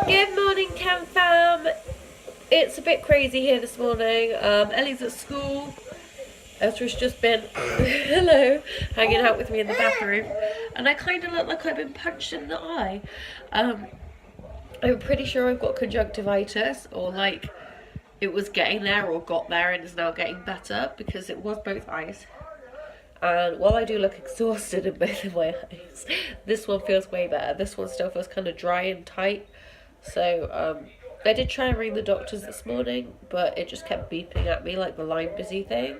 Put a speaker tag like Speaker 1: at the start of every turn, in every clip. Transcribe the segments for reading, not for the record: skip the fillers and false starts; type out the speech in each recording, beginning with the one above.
Speaker 1: Good morning, Cam Fam. It's a bit crazy here this morning. Ellie's at school. Ezra's just been, hello, hanging out with me in the bathroom. And I kind of look like I've been punched in the eye. I'm pretty sure I've got conjunctivitis, or like it was getting there or got there and is now getting better, because it was both eyes. And while I do look exhausted in both of my eyes, this one feels way better. This one still feels kind of dry and tight. So I did try and ring the doctors this morning, but it just kept beeping at me like the line busy thing.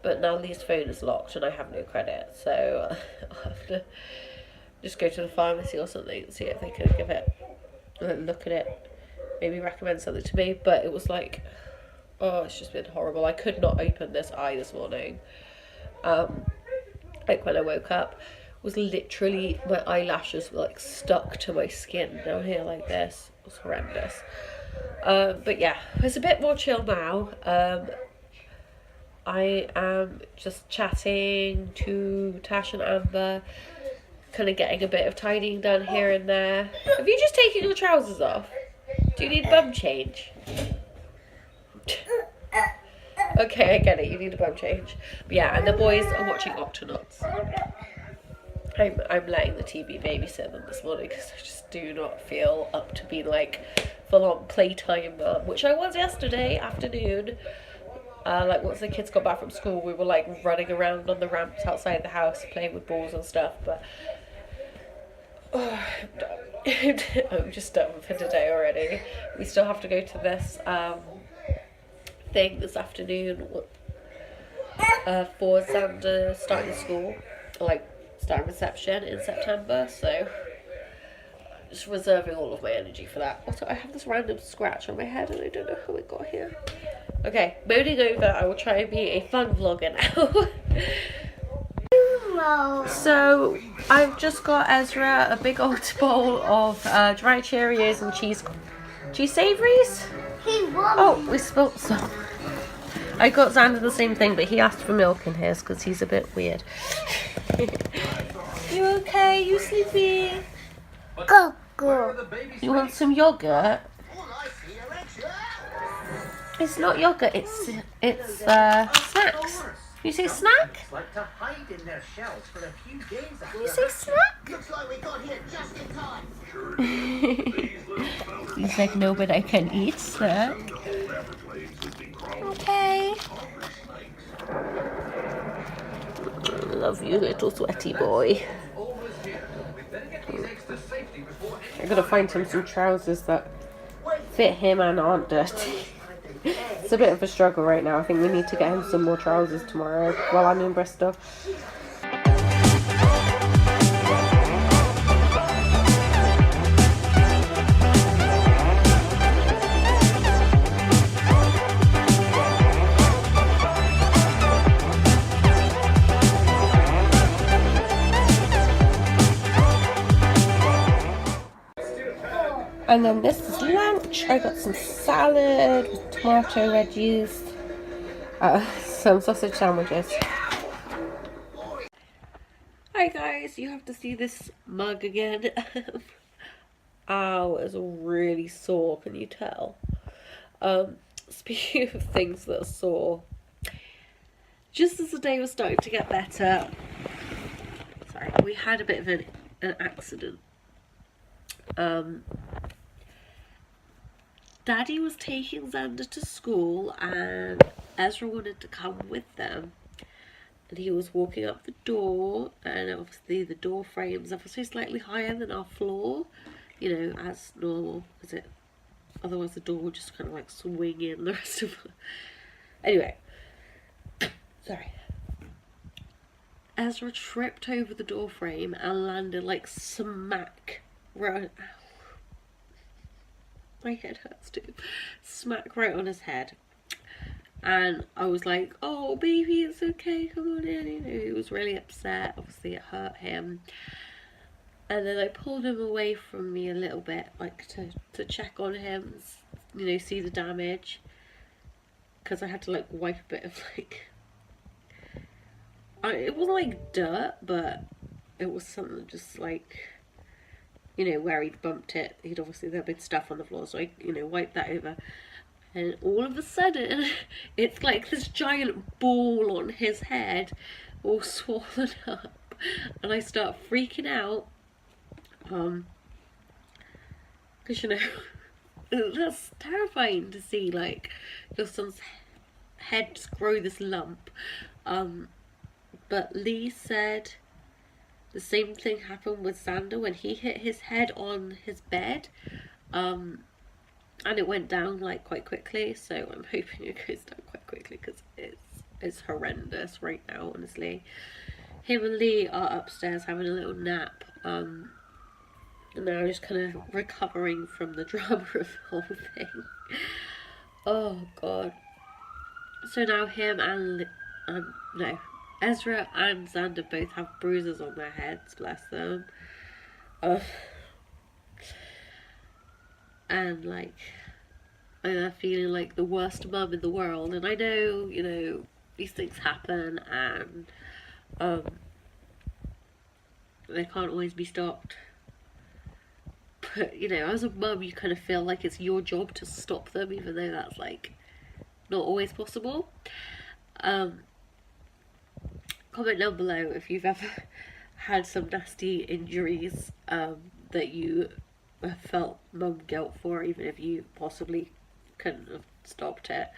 Speaker 1: But now Lee's phone is locked and I have no credit, so I'll have to just go to the pharmacy or something and see if they can give it a look at it, maybe recommend something to me. But it was like, oh, it's just been horrible. I could not open this eye this morning. Like when I woke up, was literally, my eyelashes were like stuck to my skin down here like this. It was horrendous. But yeah, it's a bit more chill now. I am just chatting to Tash and Amber, kind of getting a bit of tidying done here and there. Have you just taken your trousers off? Do you need bum change? Okay, I get it, you need a bum change. But yeah, and the boys are watching Octonauts. I'm letting the TV babysit them this morning because I just do not feel up to be like full-on playtime mum, which I was yesterday afternoon. Like once the kids got back from school, we were like running around on the ramps outside the house playing with balls and stuff, but I'm done. I'm just done for today already. We still have to go to this thing this afternoon for Xander starting school, like starting reception in September, so I'm just reserving all of my energy for that. Also, I have this random scratch on my head and I don't know how it got here. Okay, moaning over, I will try and be a fun vlogger now. So, I've just got Ezra a big old bowl of dry Cheerios and cheese savouries. Oh, we spilt some. I got Xander the same thing, but he asked for milk in his because he's a bit weird. You okay? You sleepy? Go. You want some yogurt? It's not yogurt, it's snacks. You say snack? You say snack? Looks like we got here just in time. He's like, no, but I can eat snack. Okay. Love you, little sweaty boy. I'm gonna find him some trousers that fit him and aren't dirty. It's a bit of a struggle right now. I think we need to get him some more trousers tomorrow while I'm in Bristol. And then this is lunch. I got some salad with tomato veggies, some sausage sandwiches. Hi guys, you have to see this mug again. Ow, it's really sore, can you tell? Speaking of things that are sore, just as the day was starting to get better, sorry, we had a bit of an accident. Daddy was taking Xander to school and Ezra wanted to come with them, and he was walking up the door, and obviously the door frames obviously slightly higher than our floor, you know, as normal, because otherwise the door would just kind of like swing in the rest of it. Anyway, sorry. Ezra tripped over the door frame and landed like smack right. My head hurts too. Smack right on his head. And I was like, oh baby, it's okay, come on in. You know, he was really upset. Obviously it hurt him. And then I pulled him away from me a little bit, like to check on him, you know, see the damage. Because I had to like wipe a bit of like, it wasn't like dirt, but it was something just like you know, where he'd bumped it, there'd been stuff on the floor, so I, you know, wiped that over. And all of a sudden, it's like this giant ball on his head, all swollen up, and I start freaking out. Because, you know, that's terrifying to see, like, your son's head just grow this lump. But Lee said the same thing happened with Xander when he hit his head on his bed. And it went down, like, quite quickly, so I'm hoping it goes down quite quickly, because it's horrendous right now, honestly. Him and Lee are upstairs having a little nap, and now just kind of recovering from the drama of the whole thing. Oh god. So now him and Ezra and Xander both have bruises on their heads, bless them. And like, I'm feeling like the worst mum in the world, and I know, you know, these things happen, and they can't always be stopped. But, you know, as a mum, you kind of feel like it's your job to stop them, even though that's, like, not always possible. Comment down below if you've ever had some nasty injuries that you have felt mum guilt for, even if you possibly couldn't have stopped it.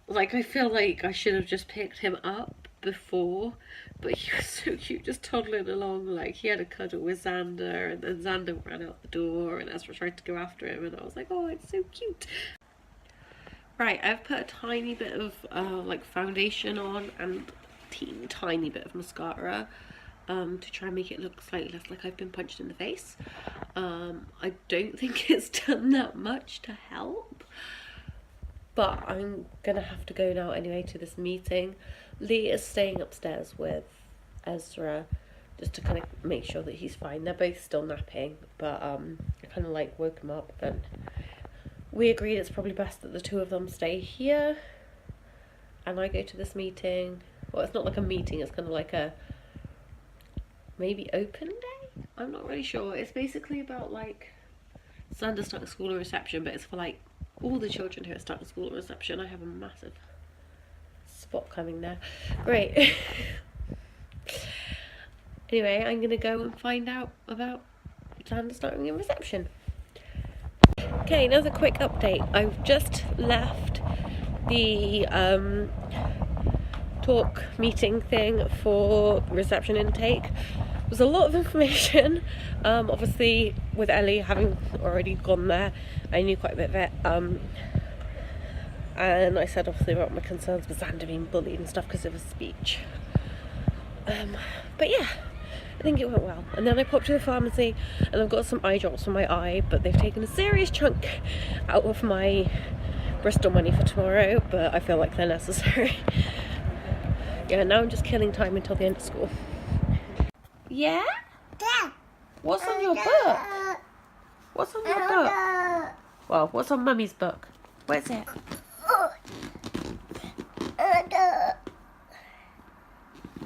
Speaker 1: Like, I feel like I should have just picked him up before, but he was so cute, just toddling along. Like, he had a cuddle with Xander, and then Xander ran out the door, and Ezra tried to go after him, and I was like, oh, it's so cute. Right, I've put a tiny bit of like foundation on and a tiny bit of mascara to try and make it look slightly less like I've been punched in the face. I don't think it's done that much to help, but I'm gonna have to go now anyway to this meeting. Lee is staying upstairs with Ezra just to kind of make sure that he's fine. They're both still napping, but I kind of like woke him up, and we agreed it's probably best that the two of them stay here and I go to this meeting. Well, it's not like a meeting, it's kind of like a maybe open day? I'm not really sure. It's basically about like Xander starting school and reception, but it's for like all the children who are starting school and reception. I have a massive spot coming there. Great. Anyway, I'm gonna go and find out about Xander starting in reception. Okay, another quick update. I've just left the talk meeting thing for reception intake. It was a lot of information. Obviously, with Ellie having already gone there, I knew quite a bit of it. And I said obviously about my concerns with Xander being bullied and stuff because of his speech. But yeah, I think it went well. And then I popped to the pharmacy and I've got some eye drops for my eye, but they've taken a serious chunk out of my Bristol money for tomorrow, but I feel like they're necessary. Yeah, now I'm just killing time until the end of school. Yeah? What's on your book? What's on your book? Well, what's on Mummy's book? Where's it?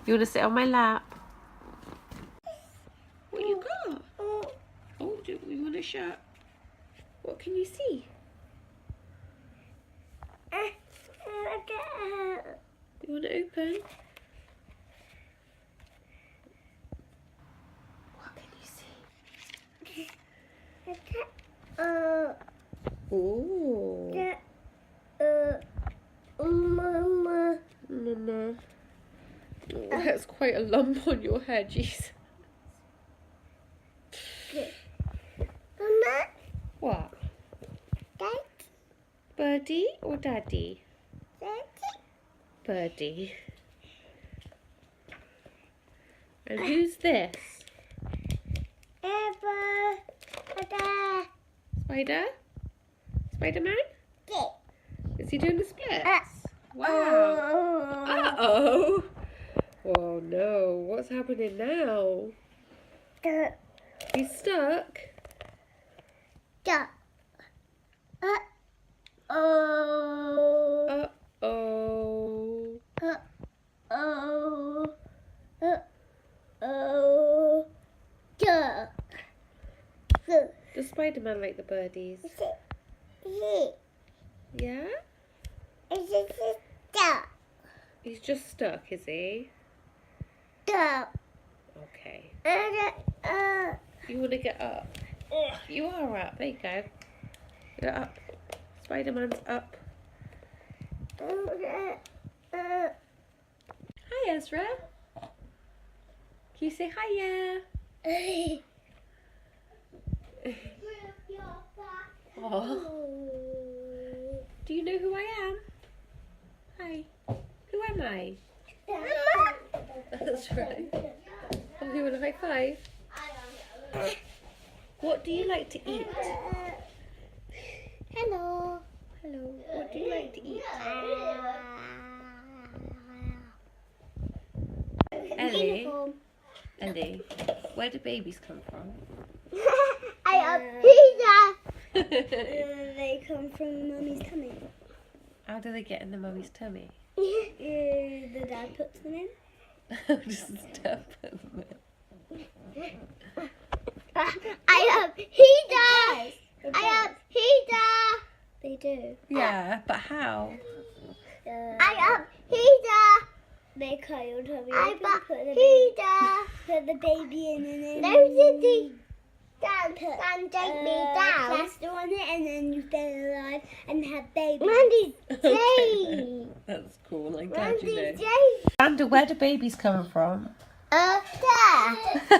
Speaker 1: You want to sit on my lap? What you got? Oh, do you want a shirt? What can you see? You want to open? What can you see? Oh. Mama. Mama. Oh, that's quite a lump on your head, jeez.
Speaker 2: Mama?
Speaker 1: What?
Speaker 2: Dad?
Speaker 1: Birdie or Daddy?
Speaker 2: Daddy?
Speaker 1: Birdie. And who's this? Spider? Spider-Man? Is he doing the splits? Wow. Uh-oh. Oh no, what's happening now? He's stuck?
Speaker 2: Uh-oh.
Speaker 1: Uh-oh.
Speaker 2: Uh-oh. Uh-oh.
Speaker 1: Does Spider-Man like the birdies?
Speaker 2: Is it here?
Speaker 1: Yeah?
Speaker 2: Is it stuck?
Speaker 1: He's just stuck, is he?
Speaker 2: Stuck.
Speaker 1: Okay. You want to get up? You are up. There you go. You're up. Spider-Man's up. Hi, Ezra. Can you say hiya? Oh. Do you know who I am? Hi. Who am I? That's right. Oh, you want a high five? What do you like to eat?
Speaker 2: Hello.
Speaker 1: Hello. What do you like to eat? Ellie. Ellie. Where do babies come from?
Speaker 2: I am pizza. They come from Mummy's tummy.
Speaker 1: How do they get in the mummy's tummy?
Speaker 2: The dad puts them in.
Speaker 1: Just step in there.
Speaker 2: I am pizza. I am pizza. They do.
Speaker 1: Yeah, but how?
Speaker 2: I am pizza. They cut your tummy. I am pizza. Put the baby in and then. No, Diddy. Dan, take me down. Plaster on it and then you stay alive and have baby. Randy J.
Speaker 1: That's cool. I'm glad you know.
Speaker 2: Randy J.
Speaker 1: Amanda, where do babies come from?
Speaker 2: There. They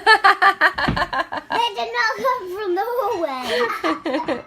Speaker 2: did not come from the hallway.